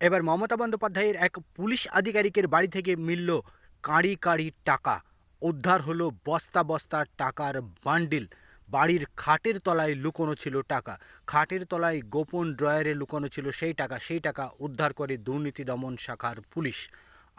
এবার মমতা বন্দ্যোপাধ্যায়ের এক পুলিশ আধিকারিকের বাড়ি থেকে মিলল কাঁড়ি কাঁড়ি টাকা। উদ্ধার হলো বস্তা বস্তা টাকার বান্ডিল। বাড়ির খাটের তলায় লুকোনো ছিল টাকা। খাটের তলায় গোপন ড্রয়ারে লুকোনো ছিল সেই টাকা উদ্ধার করে দুর্নীতি দমন শাখার পুলিশ।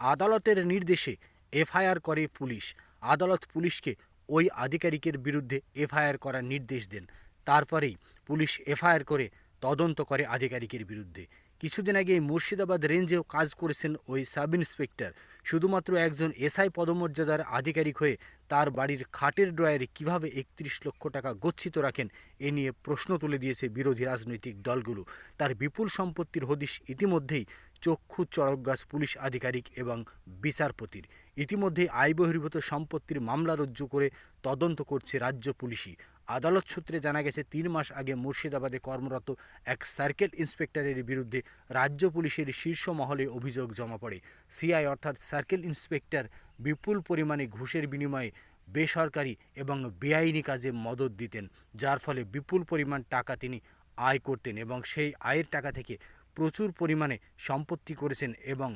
আদালতের নির্দেশে এফআইআর করে পুলিশ। আদালত পুলিশকে ওই আধিকারিকের বিরুদ্ধে এফআইআর করার নির্দেশ দেন। তারপরেই পুলিশ এফআইআর করে তদন্ত করে আধিকারিকের বিরুদ্ধে। কিছুদিন আগে মুর্শিদাবাদ রেঞ্জেও কাজ করেছেন ওই সাব ইন্সপেক্টর। শুধুমাত্র একজন এসআই পদমর্যাদার আধিকারিক হয়ে তার বাড়ির খাটের ড্রয়ারে কীভাবে ৩১ লক্ষ টাকা গচ্ছিত রাখেন, এ নিয়ে প্রশ্ন তুলে দিয়েছে বিরোধী রাজনৈতিক দলগুলো। তার বিপুল সম্পত্তির হদিশ ইতিমধ্যেই চক্ষু চড়কগাছ পুলিশ আধিকারিক এবং বিচারপতির। ইতিমধ্যেই আয় বহির্ভূত সম্পত্তির মামলা রুজু করে তদন্ত করছে রাজ্য পুলিশই। আদালত সূত্রে জানা গেছে ৩ মাস আগে মুর্শিদাবাদে কর্মরত এক সার্কেল ইন্সপেক্টরের বিরুদ্ধে রাজ্য পুলিশের শীর্ষ মহলে অভিযোগ জমা পড়ে। সিআই অর্থাৎ সার্কেল ইন্সপেক্টর বিপুল পরিমাণে ঘুষের বিনিময়ে বেসরকারি এবং বেআইনি কাজে মদত দিতেন, যার ফলে বিপুল পরিমাণ টাকা তিনি আয় করতেন এবং সেই আয়ের টাকা থেকে প্রচুর পরিমাণে সম্পত্তি করেছেন এবং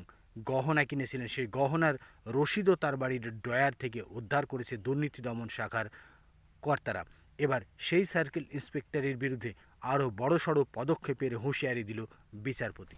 গহনা কিনেছিলেন। সেই গহনার রসিদও তার বাড়ির ড্রয়ার থেকে উদ্ধার করেছে দুর্নীতি দমন শাখার কর্তারা। এবার সেই সার্কেল ইন্সপেক্টরের বিরুদ্ধে আরও বড়সড় পদক্ষেপের হুঁশিয়ারি দিল বিচারপতি।